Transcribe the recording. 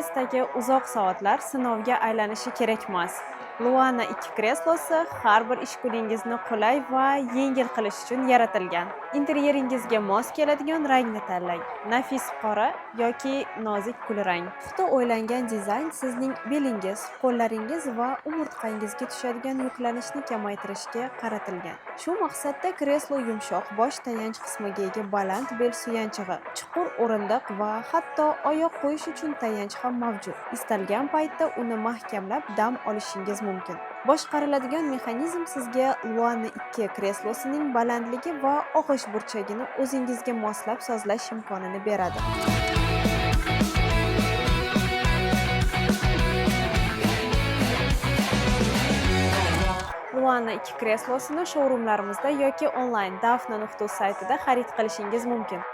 ofisingizdagi uzoq soatlar sinovga aylanishi kerak emas. Luana 2 kreslosi har bir ish kuningizni qulay va yengil qilish uchun yaratilgan. Interyeringizga mos keladigan rangni tanlang. Nafis qora yoki nozik kulrang. Puxta o'ylangan dizayn sizning belingiz, qo'llaringiz va umurtqangizga tushadigan yuklanishni kamaytirishga qaratilgan. Shu maqsadda kreslo yumshoq bosh tayanch qismiga ega baland bel suyanchig'i, chuqur o'rindiq va hatto oyoq qo'yish uchun tayanch ham mavjud. Istalgan paytda uni mahkamlab dam olishingiz mumkin. Boshqariladigan mexanizm sizga Luana 2 kreslosining balandligi va og'ish burchagini o'zingizga moslab sozlash imkonini beradi. Luana 2 kreslosini showroomlarimizda yoki onlayn dafna.uz saytida xarid qilishingiz mumkin.